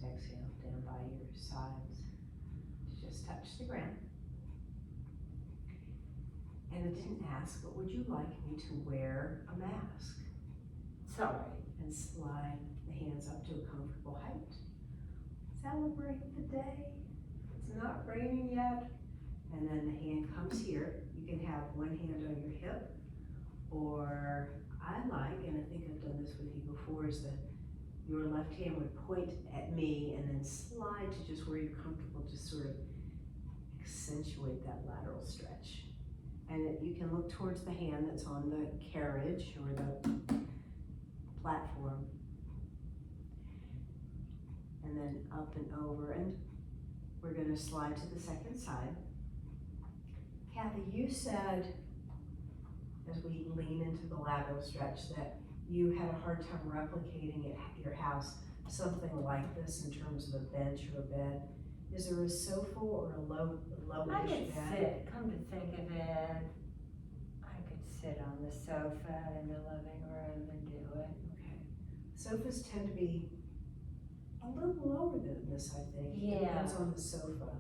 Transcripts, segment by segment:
next exhale, down by your sides. Just touch the ground. And I didn't ask, but would you like me to wear a mask? Sorry. And slide the hands up to a comfortable height. Celebrate the day. It's not raining yet. And then the hand comes here. You can have one hand on your hip, or I like, and I think I've done this with you before, is that your left hand would point at me and then slide to just where you're comfortable, just sort of accentuate that lateral stretch. And you can look towards the hand that's on the carriage or the platform. And then up and over, and we're going to slide to the second side. Cathy, you said, as we lean into the lateral stretch, that you had a hard time replicating at your house something like this in terms of a bench or a bed. Is there a sofa or a lowish I could bed? sit, come to think of it, I could sit on the sofa in the living room and do it. Okay. Sofas tend to be a little lower than this, I think. Yeah. It depends on the sofa.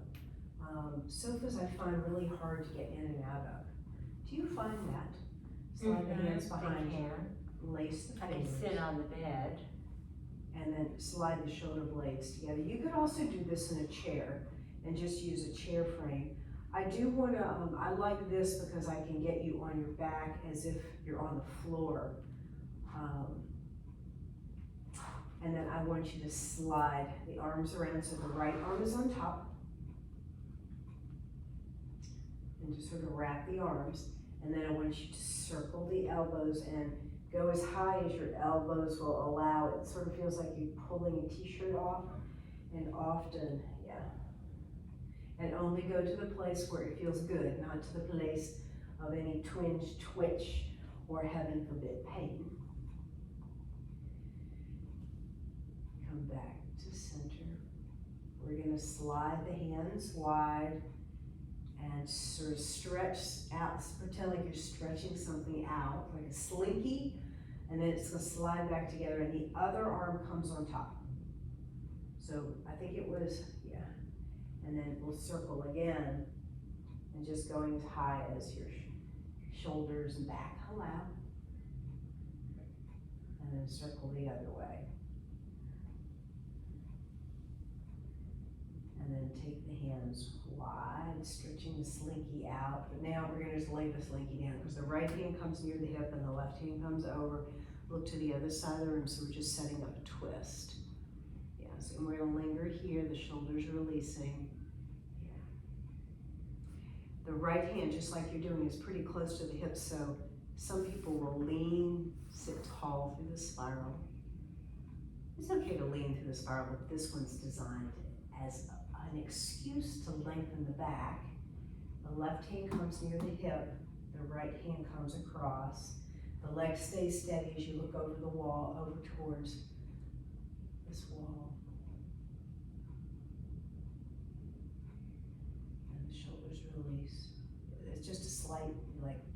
Sofas I find really hard to get in and out of. Do you find that? Slide the hands behind you, lace the I could fingers, sit on the bed. and then slide the shoulder blades together. You could also do this in a chair and just use a chair frame. I do want to, I like this because I can get you on your back as if you're on the floor. And then I want you to slide the arms around so the right arm is on top. And just sort of wrap the arms. And then I want you to circle the elbows and go as high as your elbows will allow. It sort of feels like you're pulling a t-shirt off. And often, yeah. And only go to the place where it feels good, not to the place of any twinge, twitch, or heaven forbid, pain. Come back to center. We're going to slide the hands wide and sort of stretch out, pretend like you're stretching something out, like a slinky, and then it's going to slide back together and the other arm comes on top. So I think it was, yeah. And then we'll circle again and just going as high as your shoulders and back allow. And then circle the other way. And then take the hands wide, stretching the slinky out. But now we're gonna just lay the slinky down because the right hand comes near the hip and the left hand comes over. Look to the other side of the room, so we're just setting up a twist. Yes, and we're gonna linger here, the shoulders releasing. Yeah. The right hand, just like you're doing, is pretty close to the hips, so some people will lean, sit tall through the spiral. It's okay to lean through the spiral, but this one's designed as an excuse to lengthen the back. The left hand comes near the hip, the right hand comes across. The leg stays steady as you look over the wall, over towards this wall. And the shoulders release. It's just a slight,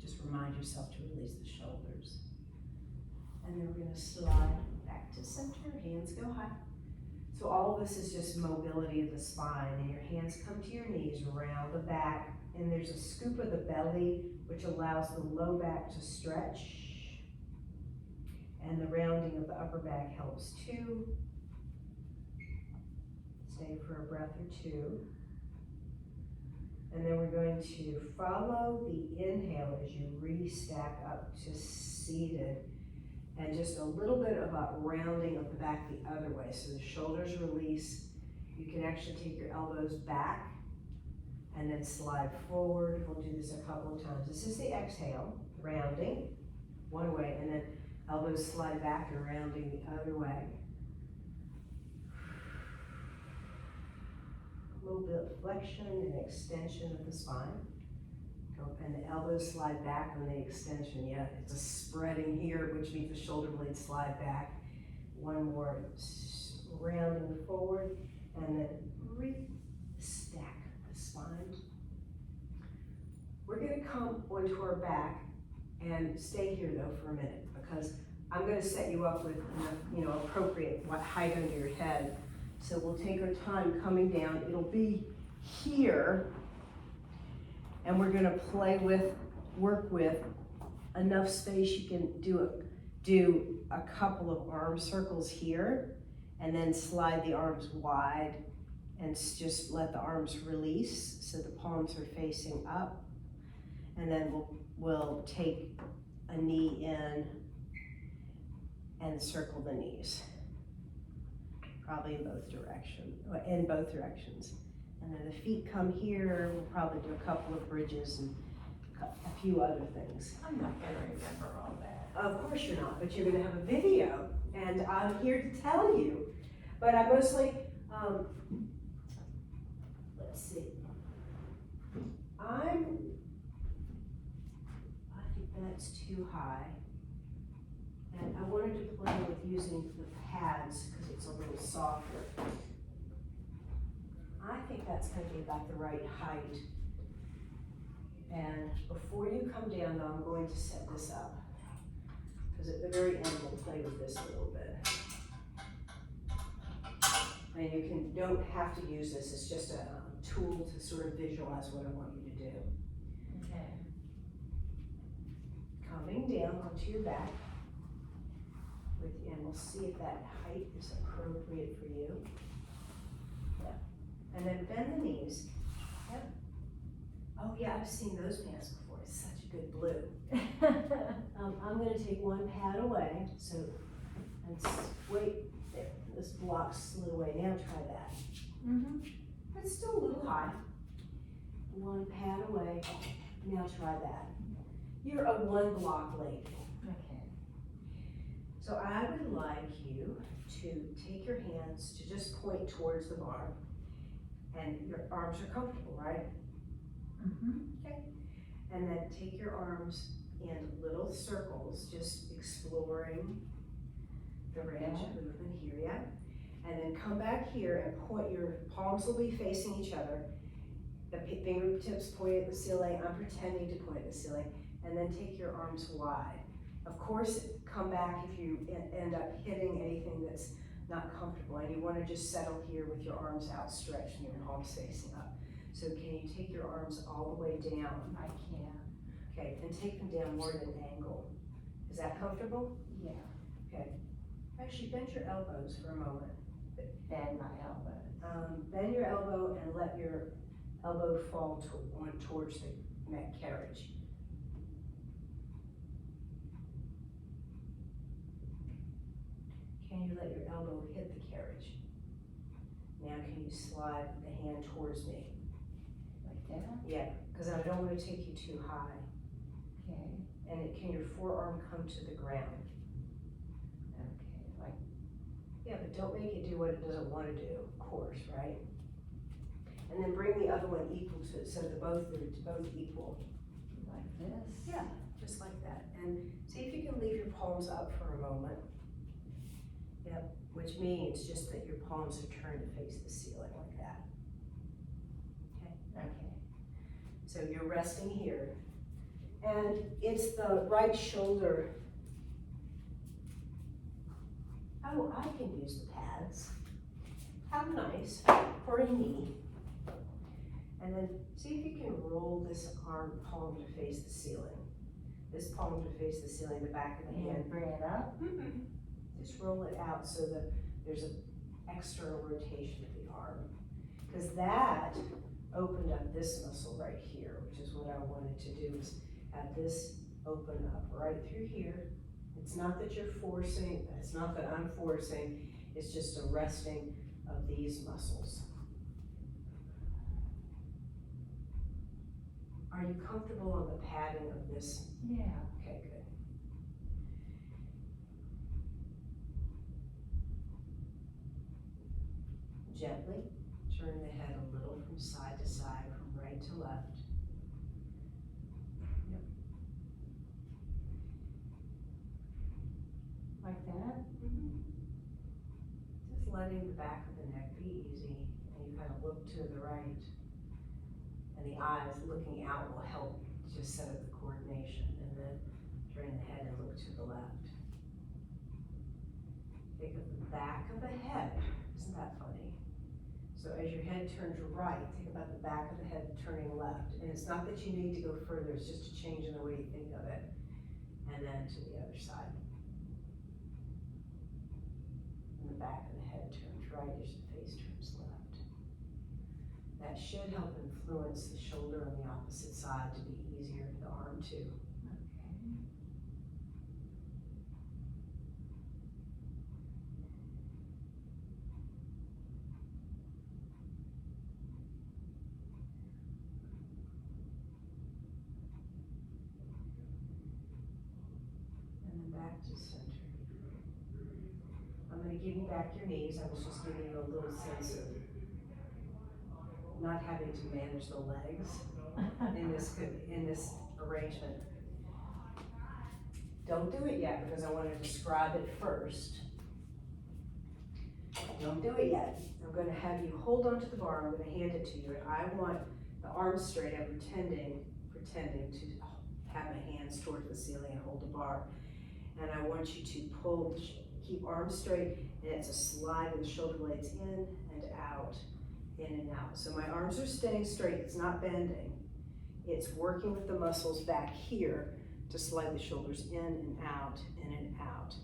just remind yourself to release the shoulders. And then we're gonna slide back to center, hands go high. So all of this is just mobility of the spine, and your hands come to your knees, around the back, and there's a scoop of the belly, which allows the low back to stretch, and the rounding of the upper back helps too. Stay for a breath or two. And then we're going to follow the inhale as you re-stack up to seated. And just a little bit of a rounding of the back the other way. So the shoulders release. You can actually take your elbows back and then slide forward. We'll do this a couple of times. This is the exhale, rounding one way, and then elbows slide back and rounding the other way. A little bit of flexion and extension of the spine. And the elbows slide back on the extension. Yeah, it's a spreading here, which means the shoulder blades slide back. One more, rounding forward, and then re-stack the spine. We're gonna come onto our back and stay here though for a minute, because I'm gonna set you up with enough, appropriate height under your head So we'll take our time coming down. It'll be here, and we're gonna work with enough space you can do a couple of arm circles here, and then slide the arms wide and just let the arms release so the palms are facing up. And then we'll take a knee in and circle the knees. Probably in both directions. And then the feet come here, we'll probably do a couple of bridges and a few other things. I'm not gonna remember all that. Of course you're not, but you're gonna have a video, and I'm here to tell you. But I mostly, let's see. I think that's too high. And I wanted to play with using the pads because it's a little softer. I think that's gonna be about the right height. And before you come down, though, I'm going to set this up. Because at the very end, we'll play with this a little bit. And you don't have to use this, it's just a tool to sort of visualize what I want you to do. Okay. Coming down onto your back. And we'll see if that height is appropriate for you. Yeah. And then bend the knees. Yep. Oh yeah, I've seen those pants before. It's such a good blue. I'm gonna take one pad away, wait, there, this block slid away. Now try that. It's still a little high. One pad away. Now try that. You're a one block lady. Okay. So I would like you to take your hands to just point towards the bar. And your arms are comfortable, right? Okay. And then take your arms in little circles, just exploring the range of movement here, yeah? And then come back here and point, your palms will be facing each other. The fingertips point at the ceiling. I'm pretending to point at the ceiling. And then take your arms wide. Of course, come back if you end up hitting anything that's not comfortable, and you want to just settle here with your arms outstretched and your palms facing up. So can you take your arms all the way down? I can. Okay, and take them down more at an angle. Is that comfortable? Yeah. Okay. Actually, bend your elbows for a moment. Bend my elbows. Bend your elbow and let your elbow fall towards the neck carriage. Can you let your elbow hit the carriage? Now can you slide the hand towards me? Like that? Yeah, because I don't want to take you too high. Okay. And can your forearm come to the ground? Okay. Like. Yeah, but don't make it do what it doesn't want to do, of course, right? And then bring the other one equal to it, so they're both equal. Like this? Yeah, just like that. And see if you can leave your palms up for a moment. Yep, which means just that your palms are turned to face the ceiling like that. Okay? Okay. So you're resting here. And it's the right shoulder. Oh, I can use the pads. How nice for a knee. And then see if you can roll this palm to face the ceiling. This palm to face the ceiling, the back of the hand. And bring it up? Just roll it out so that there's an external rotation of the arm. Because that opened up this muscle right here, which is what I wanted to do, is have this open up right through here. It's not that you're forcing, it's not that I'm forcing, it's just a resting of these muscles. Are you comfortable on the padding of this? Yeah. Okay, good. Gently turn the head a little from side to side, from right to left. Yep. Like that? Just letting the back of the neck be easy, and you kind of look to the right. And the eyes looking out will help just set up the coordination, and then turn the head and look to the left. Think of the back of the head. Isn't that funny? So as your head turns right, think about the back of the head turning left. And it's not that you need to go further, it's just a change in the way you think of it. And then to the other side. And the back of the head turns right as the face turns left. That should help influence the shoulder on the opposite side to be easier for the arm too. Back to center. I'm going to give you back your knees. I was just giving you a little sense of not having to manage the legs in this arrangement. Don't do it yet because I want to describe it first. Don't do it yet. I'm going to have you hold on to the bar. I'm going to hand it to you. And I want the arms straight. I'm pretending to have my hands towards the ceiling and hold the bar. And I want you to pull, keep arms straight, and it's a slide with the shoulder blades in and out, in and out. So my arms are staying straight, it's not bending. It's working with the muscles back here to slide the shoulders in and out, in and out.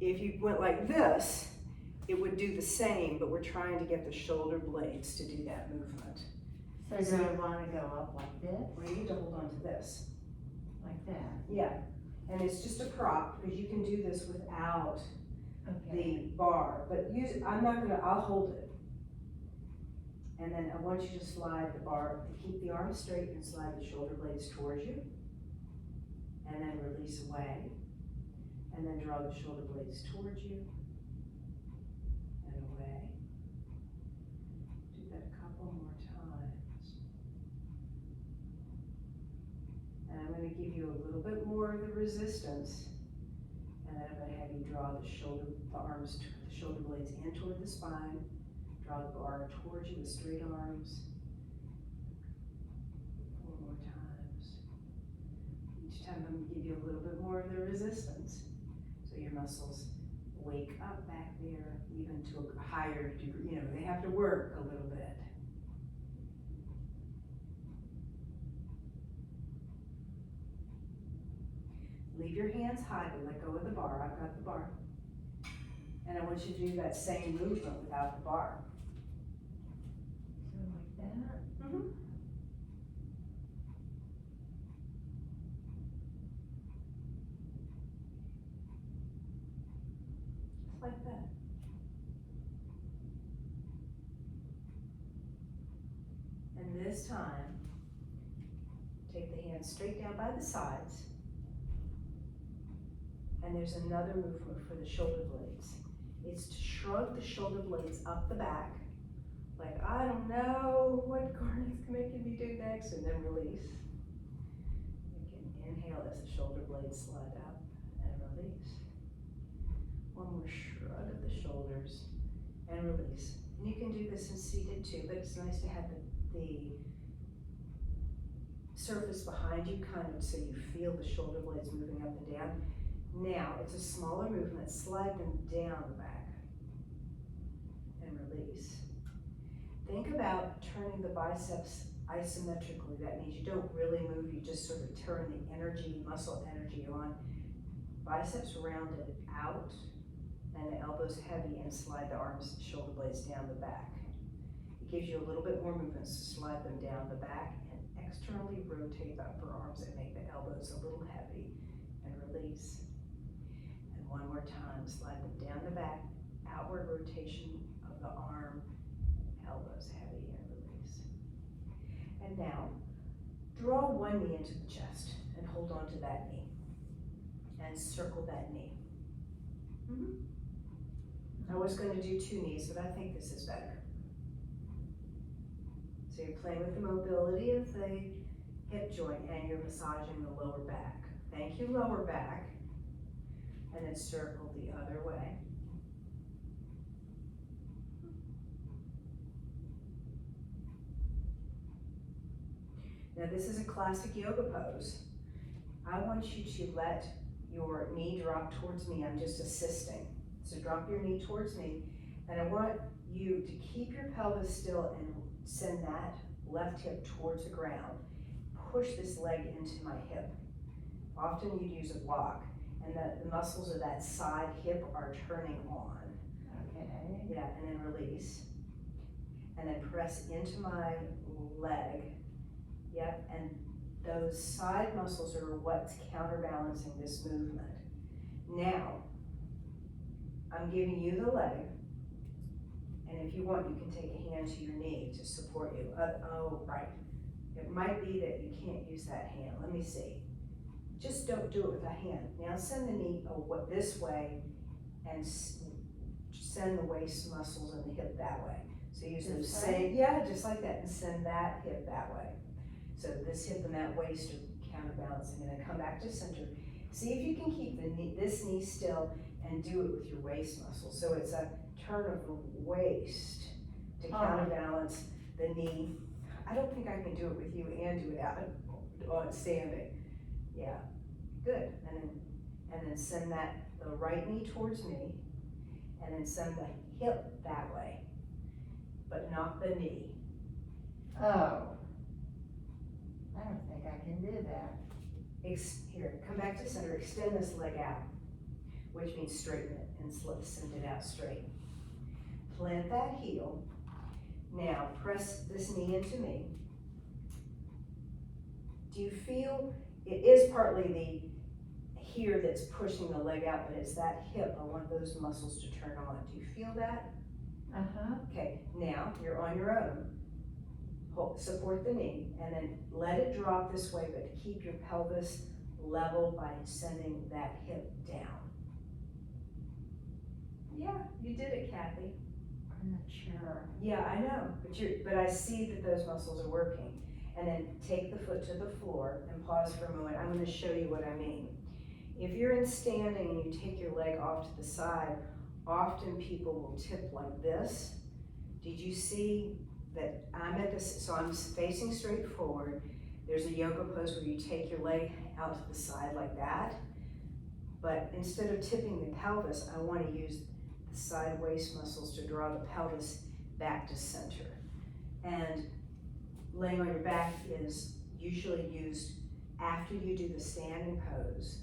If you went like this, it would do the same, but we're trying to get the shoulder blades to do that movement. So do I want to go up like this? Well, you need to hold on to this. Like that? Yeah. And it's just a prop, because you can do this without Okay. the bar, but I'll hold it. And then I want you to slide the bar, keep the arms straight and slide the shoulder blades towards you. And then release away. And then draw the shoulder blades towards you. And away. Do that a couple more times. And I'm going to give you a little bit more of the resistance. And then I'm going to have you draw the shoulder blades in toward the spine. Draw the bar towards you with straight arms. 4 more times. Each time I'm going to give you a little bit more of the resistance. So your muscles wake up back there, even to a higher degree. They have to work a little bit. Leave your hands high, but let go of the bar. I've got the bar. And I want you to do that same movement without the bar. So like that? Mm-hmm. Just like that. And this time, take the hands straight down by the sides. And there's another movement for the shoulder blades. It's to shrug the shoulder blades up the back, like, I don't know what Garnet's making me do next, and then release. You can inhale as the shoulder blades slide up and release. One more shrug of the shoulders and release. And you can do this in seated too, but it's nice to have the surface behind you kind of so you feel the shoulder blades moving up and down. Now, it's a smaller movement. Slide them down the back and release. Think about turning the biceps isometrically. That means you don't really move, you just sort of turn the energy, muscle energy on. Biceps rounded out and the elbows heavy, and slide the arms, shoulder blades down the back. It gives you a little bit more movement, so slide them down the back and externally rotate the upper arms and make the elbows a little heavy and release. One more time, slide them down the back, outward rotation of the arm, elbows heavy and release. And now, draw one knee into the chest and hold on to that knee. And circle that knee. I was going to do 2 knees, but I think this is better. So you're playing with the mobility of the hip joint and you're massaging the lower back. Thank you, lower back. And then circle the other way. Now this is a classic yoga pose. I want you to let your knee drop towards me. I'm just assisting. So drop your knee towards me, and I want you to keep your pelvis still and send that left hip towards the ground. Push this leg into my hip. Often you'd use a block, and the muscles of that side hip are turning on. Okay. Yeah, and then release. And then press into my leg. Yep, and those side muscles are what's counterbalancing this movement. Now, I'm giving you the leg, and if you want, you can take a hand to your knee to support you. Oh, right. It might be that you can't use that hand. Let me see. Just don't do it with a hand. Now send the knee this way and send the waist muscles and the hip that way. So use those same, yeah, just like that, and send that hip that way. So this hip and that waist are counterbalancing, and then come back to center. See if you can keep this knee still and do it with your waist muscles. So it's a turn of the waist to counterbalance the knee. I don't think I can do it with you and do it out on standing. Yeah, good. And then send the right knee towards me, and then send the hip that way, but not the knee. Oh. I don't think I can do that. Here, come back to center, extend this leg out, which means straighten it and send it out straight. Plant that heel. Now press this knee into me. Do you feel, it is partly the here that's pushing the leg out, but it's that hip. I want those muscles to turn on. Do you feel that? Uh-huh. Okay, now you're on your own. Support the knee, and then let it drop this way, but keep your pelvis level by sending that hip down. Yeah, you did it, Kathy. I'm not sure. Yeah, I know, but I see that those muscles are working. And then take the foot to the floor and pause for a moment. I'm going to show you what I mean. If you're in standing and you take your leg off to the side, often people will tip like this. Did you see that I'm at this, so I'm facing straight forward. There's a yoga pose where you take your leg out to the side like that. But instead of tipping the pelvis, I want to use the side waist muscles to draw the pelvis back to center. And laying on your back is usually used after you do the standing pose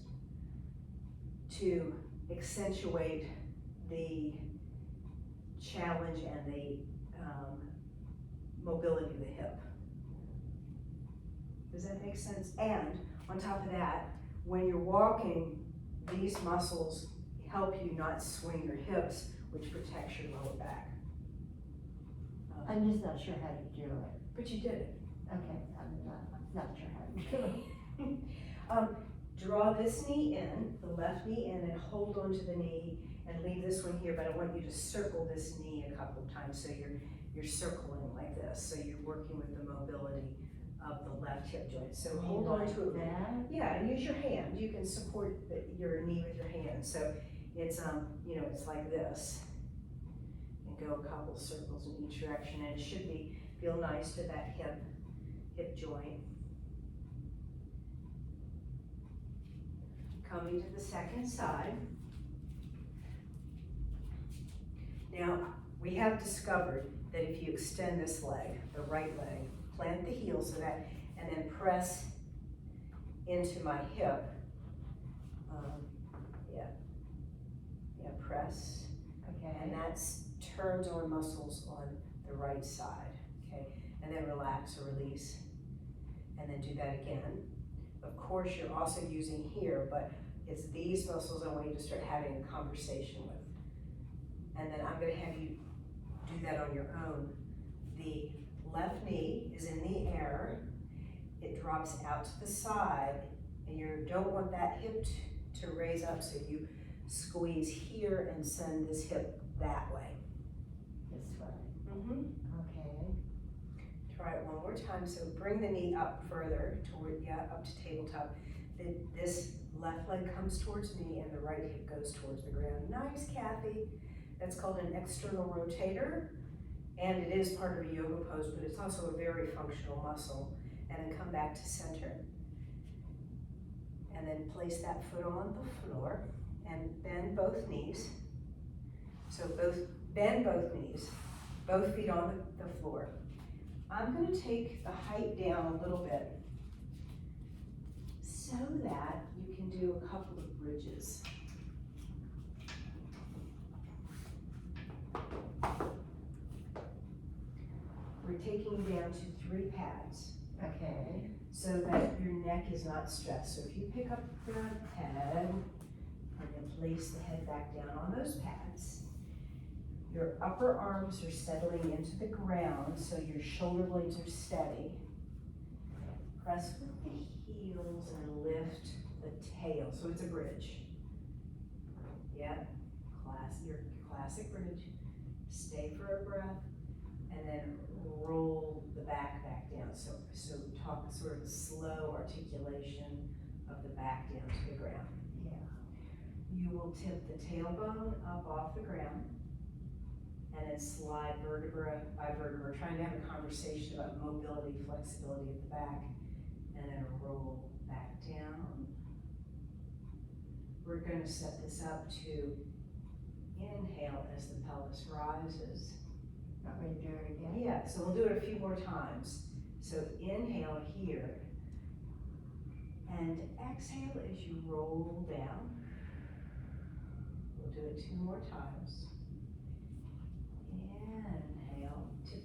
to accentuate the challenge and the mobility of the hip. Does that make sense? And on top of that, when you're walking, these muscles help you not swing your hips, which protects your lower back. I'm just not sure how to do it. But you did it. Okay, I'm not sure how to do it. Draw this knee in, the left knee in, and hold onto the knee and leave this one here, but I want you to circle this knee a couple of times so you're circling like this, so you're working with the mobility of the left hip joint. So hold on to it. Yeah, and use your hand. You can support your knee with your hand. So it's it's like this. And go a couple circles in each direction, and it should feel nice to that hip joint. Coming to the second side. Now, we have discovered that if you extend this leg, the right leg, plant the heel so that, and then press into my hip. Press. Okay. And that's turns on muscles on the right side, okay? And then relax or release, and then do that again. Of course, you're also using here, but it's these muscles I want you to start having a conversation with. And then I'm gonna have you do that on your own. The left knee is in the air. It drops out to the side, and you don't want that hip to raise up, so you squeeze here and send this hip that way. This way. Mm-hmm. Okay. Try it one more time. So bring the knee up further up to tabletop. This left leg comes towards me and the right hip goes towards the ground. Nice, Kathy. That's called an external rotator, and it is part of a yoga pose, but it's also a very functional muscle. And then come back to center. And then place that foot on the floor and bend both knees. So bend both knees, both feet on the floor. I'm gonna take the height down a little bit so that you can do a couple of bridges. We're taking you down to 3 pads. Okay. So that your neck is not stressed. So if you pick up the head and then place the head back down on those pads, your upper arms are settling into the ground so your shoulder blades are steady. Press with the heels and lift the tail, so it's a bridge. Yep, your classic bridge. Stay for a breath and then roll the back down. So talk sort of a slow articulation of the back down to the ground. Yeah. You will tip the tailbone up off the ground and then slide vertebra by vertebra, trying to have a conversation about mobility, flexibility at the back, and then roll back down. We're going to set this up to inhale as the pelvis rises. Want me to do it again? Yeah, so we'll do it a few more times. So inhale here, and exhale as you roll down. We'll do it 2 more times. Inhale, tip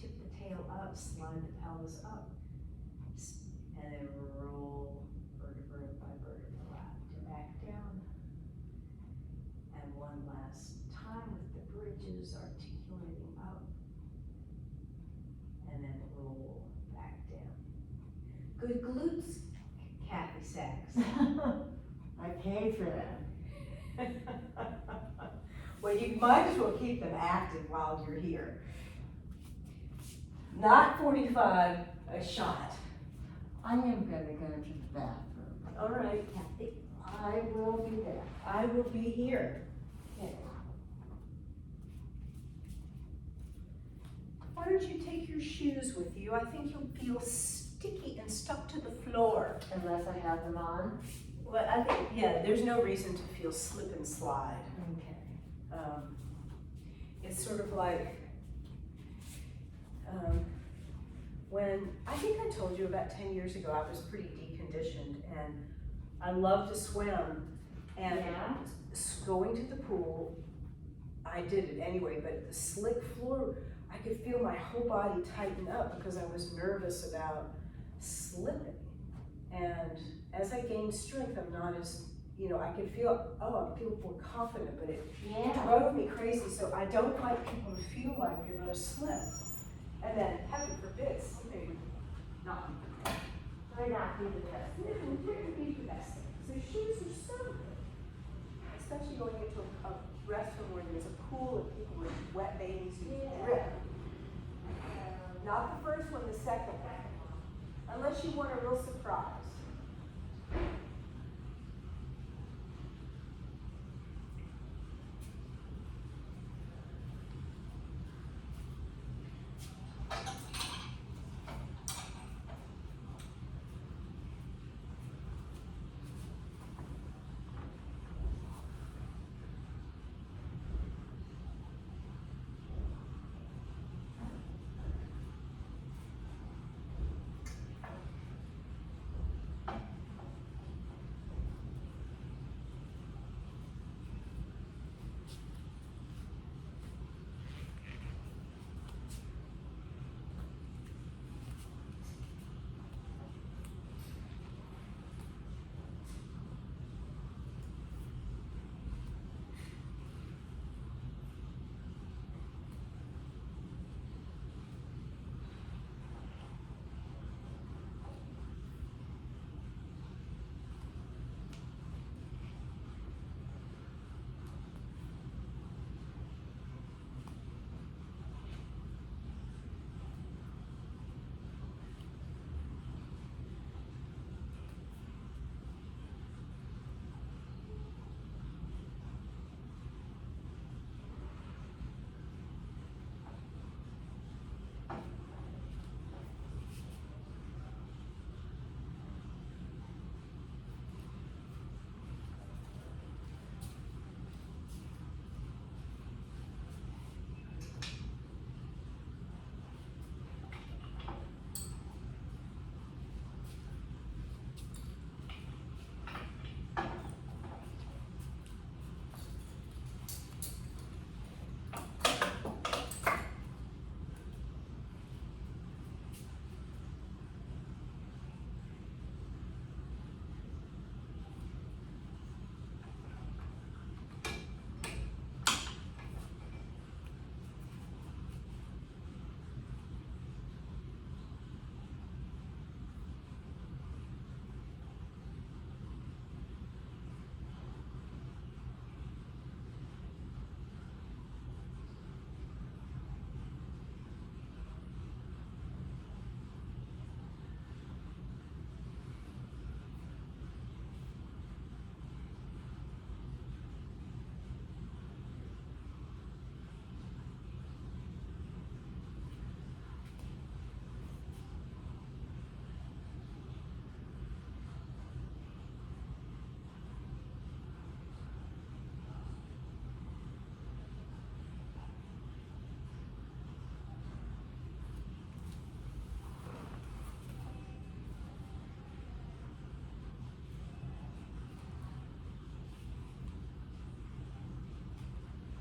the tail up, slide the pelvis up, and then roll vertebra by vertebra back down. And one last time with the bridges, articulating up, and then roll back down. Good glutes, Cathy Sachs. I paid for them. Well, you might as well keep them active while you're here. Not 45 a shot. I am gonna go to the bathroom. All right, Cathy. I will be there. I will be here. Okay. Why don't you take your shoes with you? I think you'll feel sticky and stuck to the floor. Unless I have them on? Well, I think, yeah, there's no reason to feel slip and slide. Okay. It's sort of like when, I think I told you about 10 years ago, I was pretty deconditioned and I loved to swim. And Yeah. going to the pool, I did it anyway, but the slick floor, I could feel my whole body tighten up because I was nervous about slipping. And as I gained strength, I'm not as, I could feel, I feel more confident, but it drove me crazy. So I don't like people to feel like you're gonna slip. And then, heaven forbid, something not. Might not be the best. It wouldn't be the best thing. So shoes are so good. Especially going into a restroom where there's a pool of people with wet bathing suits. Drip. Not the first one, the second one. Unless you want a real surprise.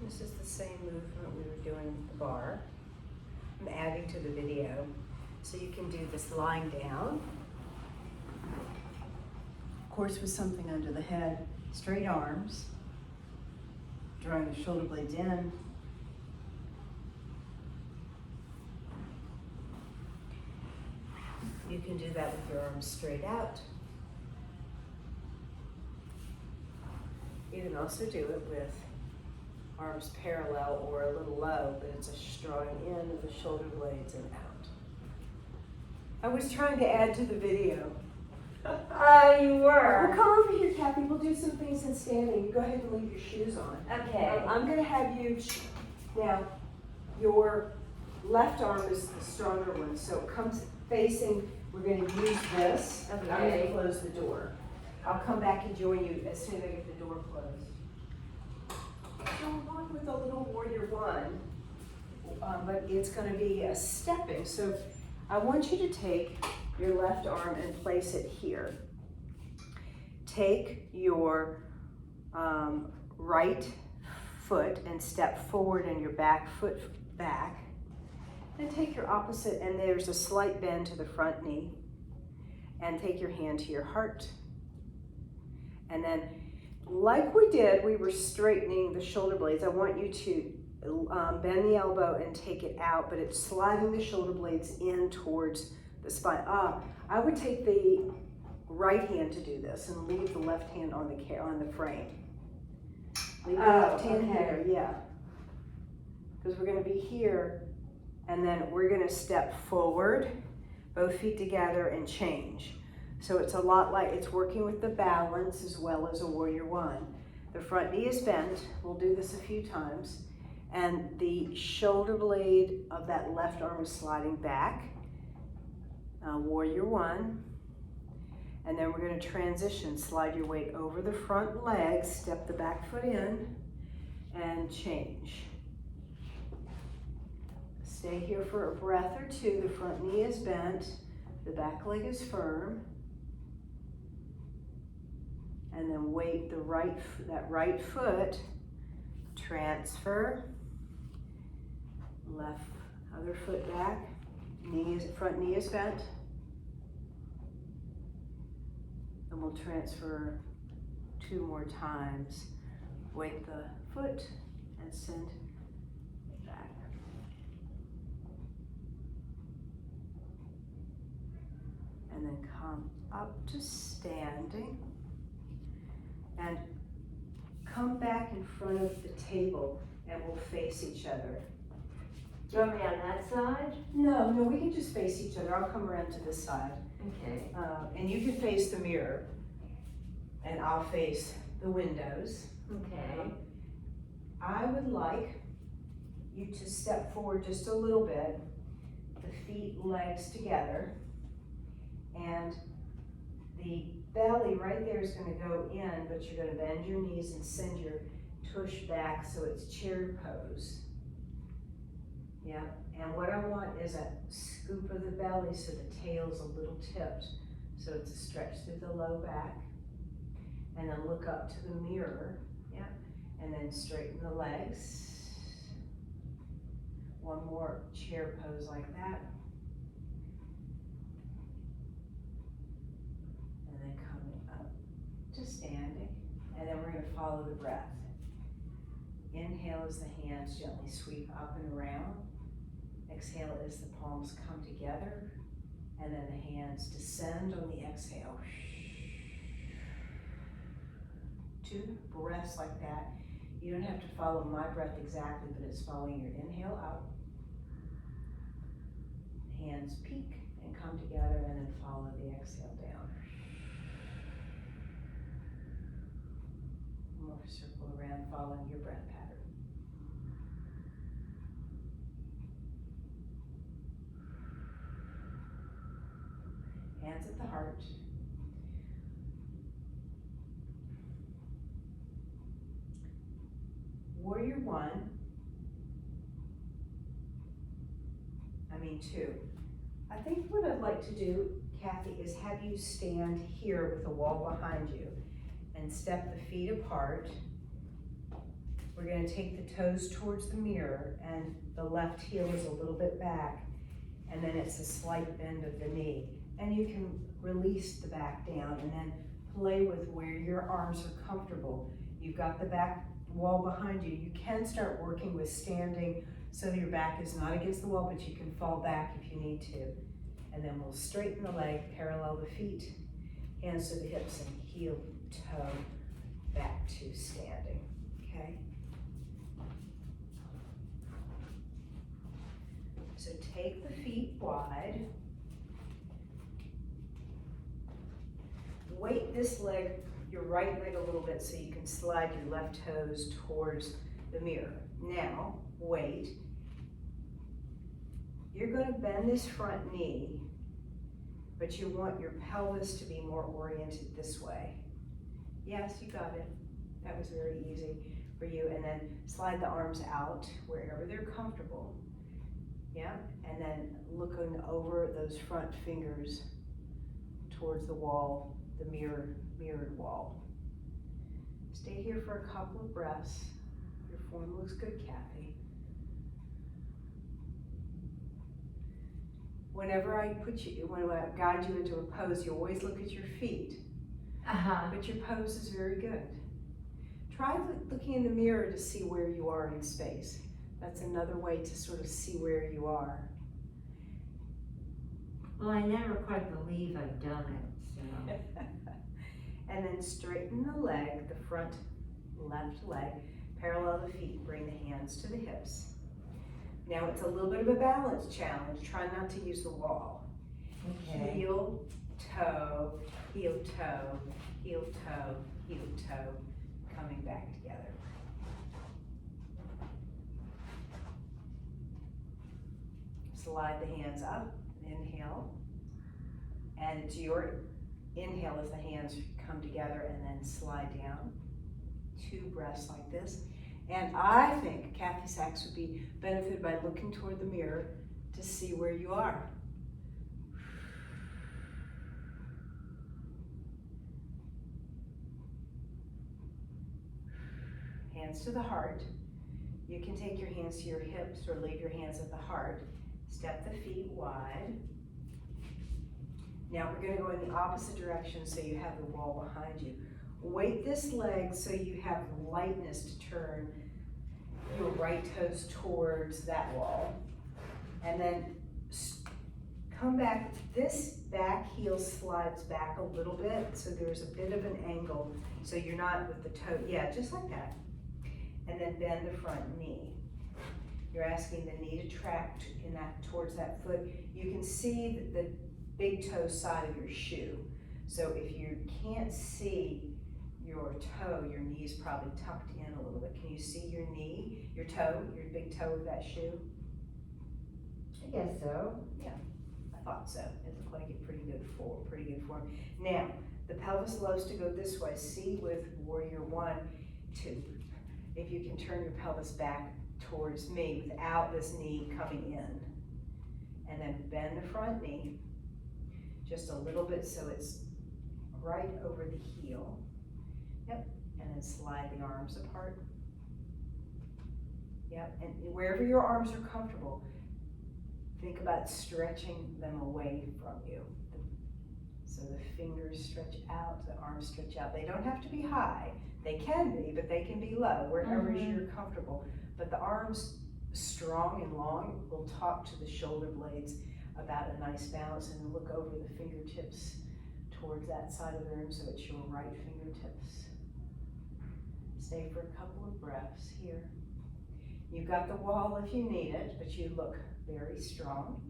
This is the same movement we were doing with the bar. I'm adding to the video. So you can do this lying down. Of course, with something under the head, straight arms, drawing the shoulder blades in. You can do that with your arms straight out. You can also do it with arms parallel or a little low, but it's a drawing in of the shoulder blades and out. I was trying to add to the video. Oh, you were? Well, come over here, Cathy. We'll do some things in standing. You go ahead and leave your shoes on. Okay. I'm going to have you, now, your left arm is the stronger one, so it comes facing, we're going to use this. Okay. I'm going to close the door. I'll come back and join you as soon as I get the door closed. So we're on with a little warrior one, but it's going to be a stepping. So I want you to take your left arm and place it here. Take your right foot and step forward and your back foot back. Then take your opposite, and there's a slight bend to the front knee. And take your hand to your heart. And then, like we did, we were straightening the shoulder blades. I want you to bend the elbow and take it out, but it's sliding the shoulder blades in towards the spine. I would take the right hand to do this and leave the left hand on the frame. Leave the left hand here, yeah. Because we're going to be here, and then we're going to step forward, both feet together, and change. So it's a lot like, it's working with the balance as well as a warrior one. The front knee is bent. We'll do this a few times. And the shoulder blade of that left arm is sliding back. Warrior one. And then we're going to transition. Slide your weight over the front leg, step the back foot in, and change. Stay here for a breath or two. The front knee is bent. The back leg is firm. And then weight that right foot, transfer, left other foot back, front knee is bent. And we'll transfer 2 more times. Weight the foot and send it back. And then come up to standing. And come back in front of the table and we'll face each other. Do you want me on that side? No, we can just face each other. I'll come around to this side. Okay. And you can face the mirror and I'll face the windows. Okay. I would like you to step forward just a little bit, the feet, legs together, and the belly right there is going to go in, but you're going to bend your knees and send your tush back so it's chair pose. Yeah, and what I want is a scoop of the belly so the tail's a little tipped. So it's a stretch through the low back. And then look up to the mirror. Yeah, and then straighten the legs. One more chair pose like that. To standing, and then we're going to follow the breath. Inhale as the hands gently sweep up and around. Exhale as the palms come together, and then the hands descend on the exhale. 2 breaths like that. You don't have to follow my breath exactly, but it's following your inhale out. Hands peak and come together, and then follow the exhale down. More circle around, following your breath pattern. Hands at the heart. Warrior one. 2. I think what I'd like to do, Cathy, is have you stand here with the wall behind you and step the feet apart. We're gonna take the toes towards the mirror and the left heel is a little bit back, and then it's a slight bend of the knee. And you can release the back down and then play with where your arms are comfortable. You've got the back wall behind you. You can start working with standing so that your back is not against the wall, but you can fall back if you need to. And then we'll straighten the leg, parallel the feet, hands to the hips, and heel, toe, back to standing, okay? So take the feet wide. Weight this leg, your right leg a little bit so you can slide your left toes towards the mirror. Now, wait. You're gonna bend this front knee, but you want your pelvis to be more oriented this way. Yes, you got it. That was very easy for you. And then slide the arms out wherever they're comfortable. Yeah, and then looking over those front fingers towards the wall, the mirrored wall. Stay here for a couple of breaths. Your form looks good, Kathy. Whenever I guide you into a pose, you always look at your feet. But your pose is very good. Try looking in the mirror to see where you are in space. That's another way to sort of see where you are. Well, I never quite believe I've done it, so. And then straighten the leg, the front left leg, parallel the feet, bring the hands to the hips. Now it's a little bit of a balance challenge. Try not to use the wall. Okay. Heel, toe, heel, toe, heel, toe, heel, toe, coming back together. Slide the hands up, inhale. And it's your inhale as the hands come together and then slide down. 2 breaths like this. And I think Cathy Sachs would be benefited by looking toward the mirror to see where you are. Hands to the heart. You can take your hands to your hips or leave your hands at the heart. Step the feet wide. Now we're going to go in the opposite direction so you have the wall behind you. Weight this leg so you have lightness to turn your right toes towards that wall. And then come back. This back heel slides back a little bit, so there's a bit of an angle. So you're not with the toe, yeah, just like that. And then bend the front knee. You're asking the knee to track towards that foot. You can see the big toe side of your shoe. So if you can't see your toe, your knee is probably tucked in a little bit. Can you see your knee, your toe, your big toe of that shoe? I guess so. Yeah, I thought so. It looked like it pretty good form. Now, the pelvis loves to go this way. See with warrior 1, 2. If you can turn your pelvis back towards me without this knee coming in. And then bend the front knee just a little bit so it's right over the heel. Yep, and then slide the arms apart. Yep, and wherever your arms are comfortable, think about stretching them away from you. So the fingers stretch out, the arms stretch out. They don't have to be high. They can be, but they can be low, wherever you're comfortable. But the arms, strong and long, will talk to the shoulder blades about a nice balance, and look over the fingertips towards that side of the room so it's your right fingertips. Stay for a couple of breaths here. You've got the wall if you need it, but you look very strong.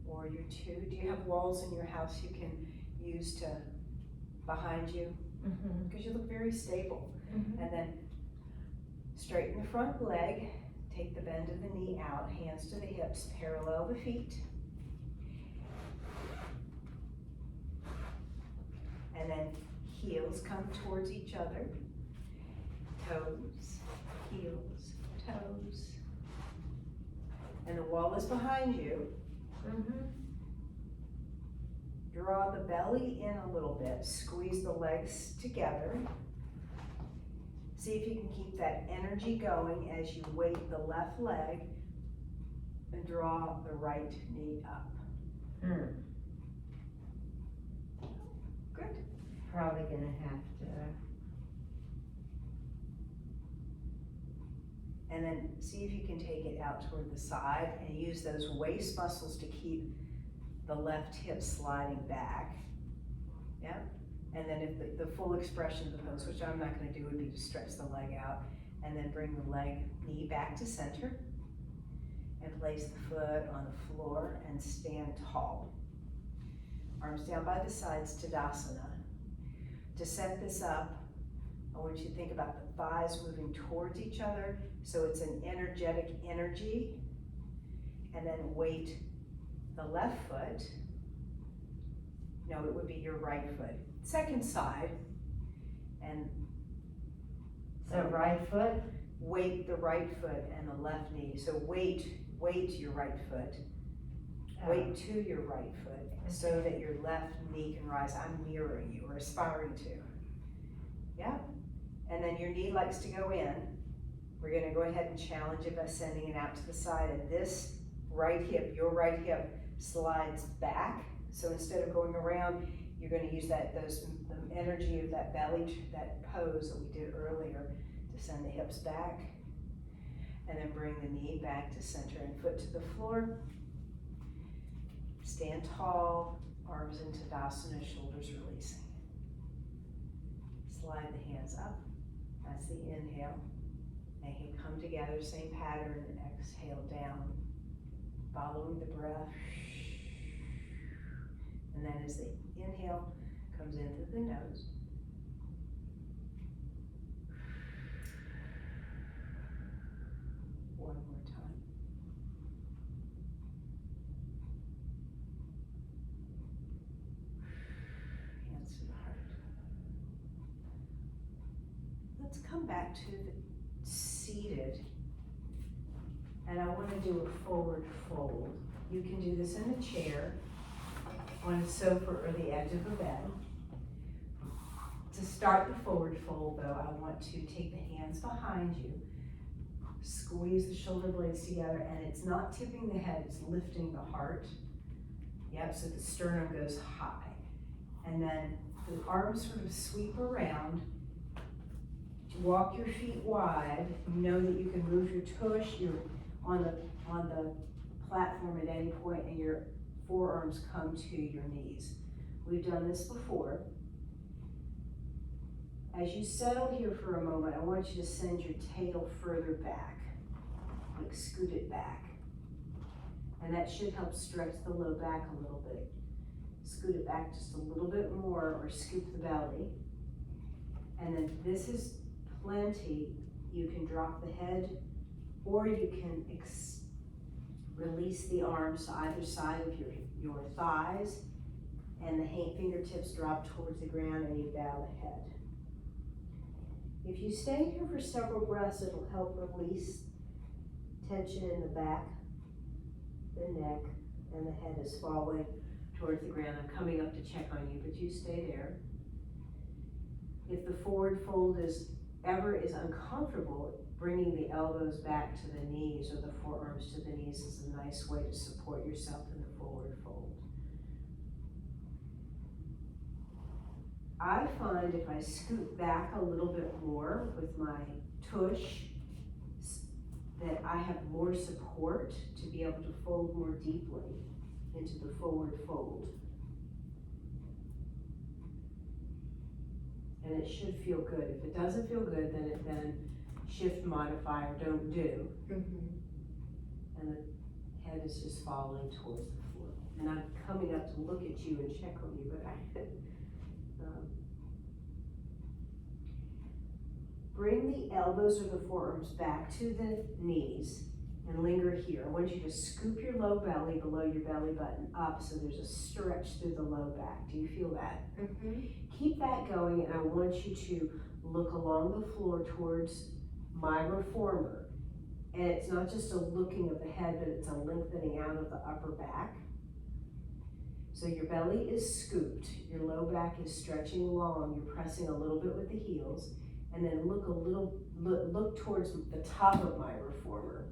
Warrior 2, do you have walls in your house you can use to behind you? Because you look very stable. And then straighten the front leg, take the bend of the knee out, hands to the hips, parallel the feet. And then heels come towards each other. Toes, heels, toes. And the wall is behind you. Draw the belly in a little bit, squeeze the legs together. See if you can keep that energy going as you weight the left leg and draw the right knee up. Good. Probably gonna have to. And then see if you can take it out toward the side and use those waist muscles to keep the left hip sliding back. Yeah. And then if the full expression of the pose, which I'm not gonna do, would be to stretch the leg out and then bring the knee back to center and place the foot on the floor and stand tall. Arms down by the sides, Tadasana. To set this up, I want you to think about the thighs moving towards each other, so it's an energetic energy, and then weight the left foot. No, it would be your right foot. Second side, and So right foot? weight the right foot and the left knee. So weight your right foot, weight to your right foot, so that your left knee can rise. I'm mirroring you or aspiring to. Yeah? And then your knee likes to go in. We're gonna go ahead and challenge it by sending it out to the side, and this right hip, your right hip slides back. So instead of going around, you're gonna use the energy of that belly, that pose that we did earlier, to send the hips back. And then bring the knee back to center and foot to the floor. Stand tall, arms into Tadasana, shoulders releasing. Slide the hands up. That's the inhale. Make it come together, same pattern. Exhale down, following the breath. And then as the inhale comes in through the nose, one more time. Hands to the heart. Let's come back to the seated. And I want to do a forward fold. You can do this in a chair, on a sofa, or the edge of a bed. To start the forward fold though, I want to take the hands behind you, squeeze the shoulder blades together, and it's not tipping the head, it's lifting the heart. Yep, so the sternum goes high. And then the arms sort of sweep around. Walk your feet wide. You know that you can move your tush, you're on the platform at any point, and your forearms come to your knees. We've done this before. As you settle here for a moment, I want you to send your tail further back, like scoot it back. And that should help stretch the low back a little bit. Scoot it back just a little bit more, or scoop the belly. And then this is plenty. You can drop the head, or you can release the arms to either side of your thighs, and the fingertips drop towards the ground, and you bow the head. If you stay here for several breaths, it'll help release tension in the back, the neck, and the head is falling towards the ground. I'm coming up to check on you, but you stay there. If the forward fold is uncomfortable, bringing the elbows back to the knees or the forearms to the knees is a nice way to support yourself in the forward fold. I find if I scoot back a little bit more with my tush, that I have more support to be able to fold more deeply into the forward fold. And it should feel good. If it doesn't feel good, then shift, modify, or don't do. And the head is just falling towards the floor. And I'm coming up to look at you and check on you, but bring the elbows or the forearms back to the knees and linger here. I want you to scoop your low belly below your belly button up so there's a stretch through the low back. Do you feel that? Keep that going, and I want you to look along the floor towards my reformer. And it's not just a looking of the head, but it's a lengthening out of the upper back. So your belly is scooped, your low back is stretching long, you're pressing a little bit with the heels, and then look towards the top of my reformer.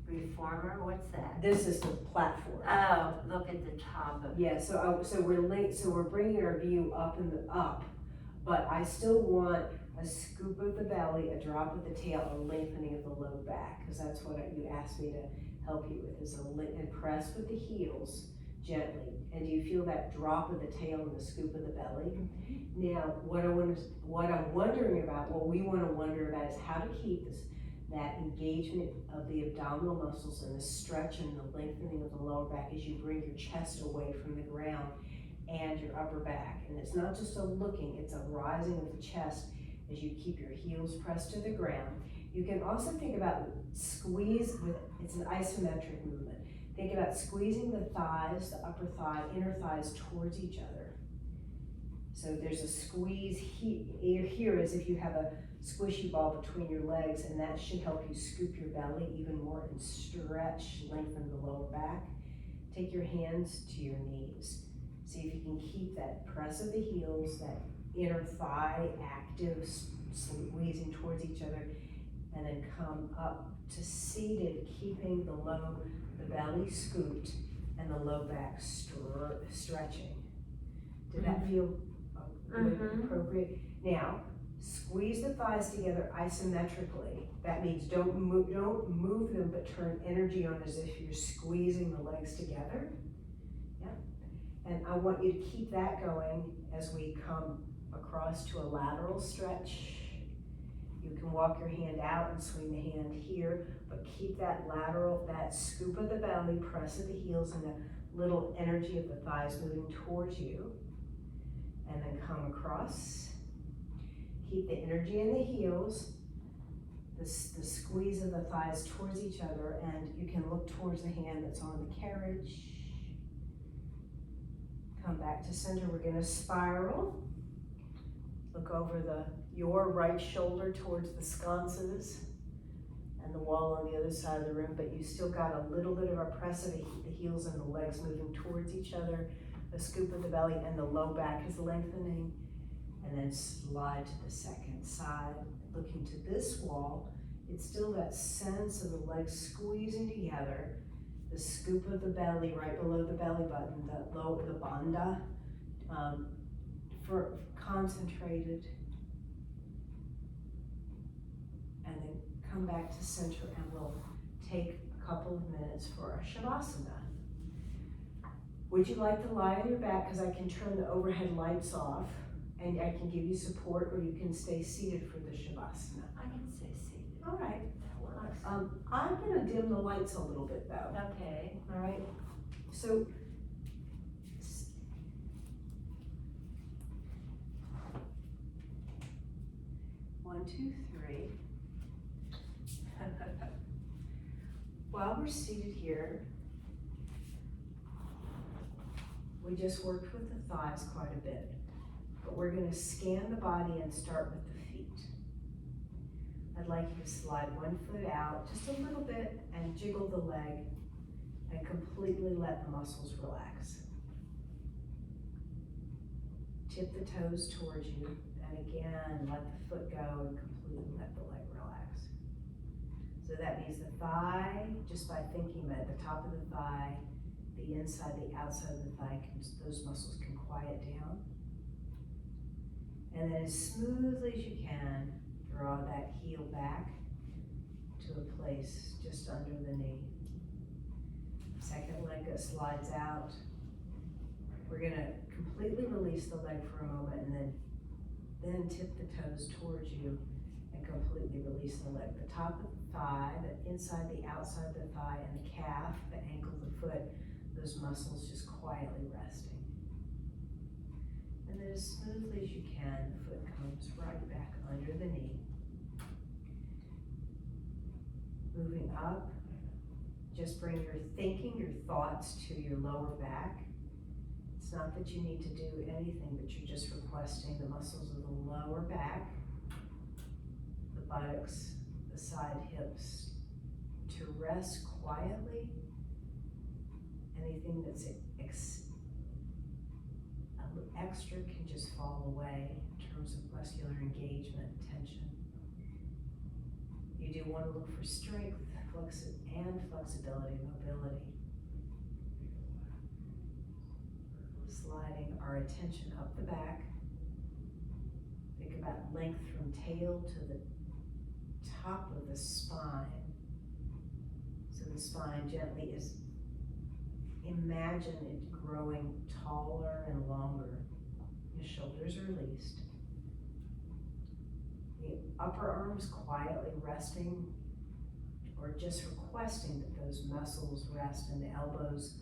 Reformer, what's that? This is the platform. Oh, look at the top of it. Yeah, so we're bringing our view up up, but I still want a scoop of the belly, a drop of the tail, a lengthening of the low back, because that's what you asked me to help you with, is and press with the heels gently. And do you feel that drop of the tail and the scoop of the belly? Now, what I'm wondering about, what we want to wonder about is how to keep that engagement of the abdominal muscles and the stretch and the lengthening of the lower back as you bring your chest away from the ground and your upper back. And it's not just a looking, it's a rising of the chest as you keep your heels pressed to the ground. You can also think about it's an isometric movement. Think about squeezing the thighs, the upper thigh, inner thighs towards each other. So there's a squeeze here as if you have a squishy ball between your legs, and that should help you scoop your belly even more and stretch, lengthen the lower back. Take your hands to your knees. See if you can keep that press of the heels, that inner thigh active, squeezing towards each other, and then come up to seated, keeping the belly scooped and the low back stretching. Did that feel appropriate? Now, squeeze the thighs together isometrically. That means don't move them, but turn energy on as if you're squeezing the legs together. Yeah. And I want you to keep that going as we come across to a lateral stretch. You can walk your hand out and swing the hand here, but keep that lateral, that scoop of the belly, press of the heels, and the little energy of the thighs moving towards you. And then come across. Keep the energy in the heels, the squeeze of the thighs towards each other, and you can look towards the hand that's on the carriage. Come back to center. We're going to spiral. Look over your right shoulder towards the sconces and the wall on the other side of the room, but you still got a little bit of a press of the heels and the legs moving towards each other, a scoop of the belly, and the low back is lengthening. And then slide to the second side, looking to this wall. It's still that sense of the legs squeezing together, the scoop of the belly right below the belly button, the bandha, for concentrated. And then come back to center, and we'll take a couple of minutes for our Shavasana. Would you like to lie on your back, because I can turn the overhead lights off, and I can give you support, or you can stay seated for the Shavasana. I can stay seated. All right. That works. I'm going to dim the lights a little bit, though. Okay. All right. So, one, two, three. While we're seated here, we just worked with the thighs quite a bit. But we're going to scan the body and start with the feet. I'd like you to slide one foot out just a little bit and jiggle the leg and completely let the muscles relax. Tip the toes towards you, and again, let the foot go and completely let the leg relax. So that means the thigh, just by thinking about the top of the thigh, the inside, the outside of the thigh, those muscles can quiet down. And then as smoothly as you can, draw that heel back to a place just under the knee. Second leg that slides out. We're going to completely release the leg for a moment, and then tip the toes towards you and completely release the leg. The top of the thigh, the inside, the outside of the thigh, and the calf, the ankle, the foot, those muscles just quietly resting. And then as smoothly as you can, the foot comes right back under the knee. Moving up, just bring your thinking, your thoughts to your lower back. It's not that you need to do anything, but you're just requesting the muscles of the lower back, the buttocks, the side hips, to rest quietly. Anything that's extra can just fall away. terms of muscular engagement, tension. You do want to look for strength, flexibility, mobility. Sliding our attention up the back. Think about length from tail to the top of the spine. So the spine gently is, imagine it growing taller and longer. The shoulders are released. The upper arms quietly resting or just requesting that those muscles rest and the elbows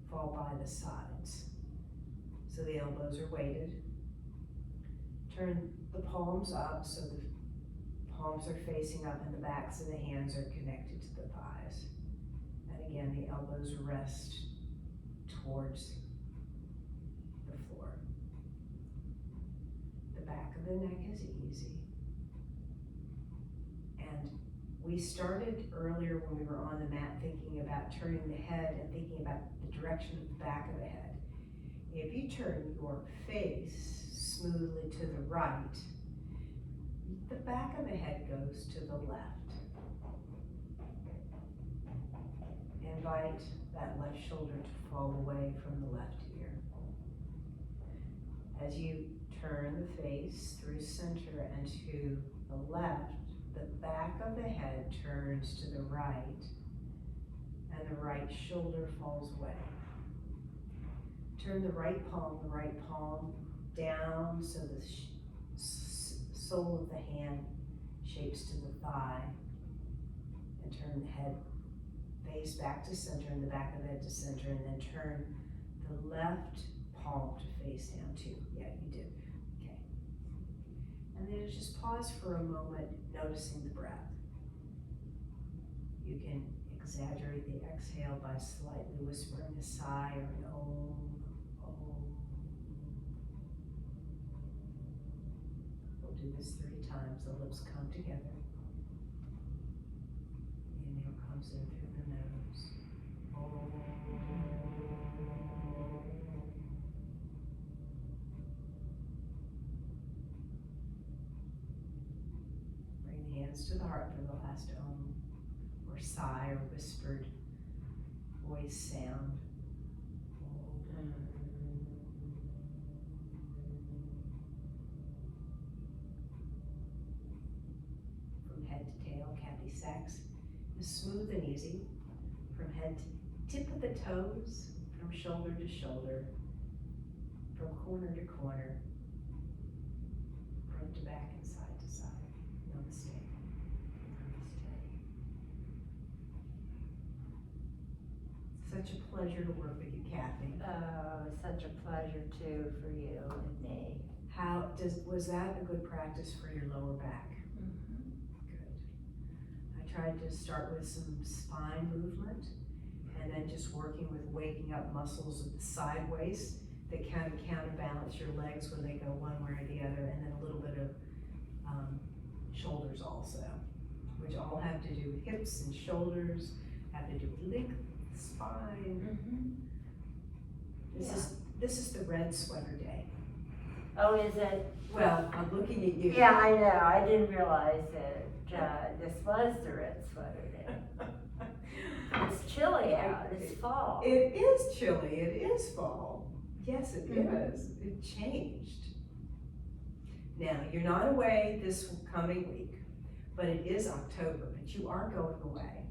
fall by the sides. So the elbows are weighted. Turn the palms up so the palms are facing up and the backs of the hands are connected to the thighs. And again, the elbows rest towards the floor. The back of the neck is easy. And we started earlier when we were on the mat thinking about turning the head and thinking about the direction of the back of the head. If you turn your face smoothly to the right, the back of the head goes to the left. Invite that left shoulder to fall away from the left ear. As you turn the face through center and to the left, the back of the head turns to the right, and the right shoulder falls away. Turn the right palm down so the sole of the hand shapes to the thigh, and turn the head face back to center and the back of the head to center, and then turn the left palm to face down too. Yeah, you did. Okay. And then just pause for a moment, noticing the breath. You can exaggerate the exhale by slightly whispering a sigh or an om. We'll do this 3 times. The lips come together. The inhale comes in through the nose. Bring the hands to the heart for the last om or sigh or whispered voice sound. Is smooth and easy, from head to tip of the toes, from shoulder to shoulder, from corner to corner, front to back and side to side. Namaste. Namaste. Such a pleasure to work with you, Cathy. Oh, such a pleasure too for you and me. Was that a good practice for your lower back? Tried to start with some spine movement and then just working with waking up muscles of the sideways that kind of counterbalance your legs when they go one way or the other, and then a little bit of shoulders also, which all have to do with hips and shoulders, have to do with length, spine. This is the red sweater day. Oh, is it? Well, I'm looking at you. Yeah, I know. I didn't realize that this was the red sweater day. It's chilly out. It's fall. It is chilly. It is fall. Yes, it is. It changed. Now, you're not away this coming week, but it is October, but you are going away.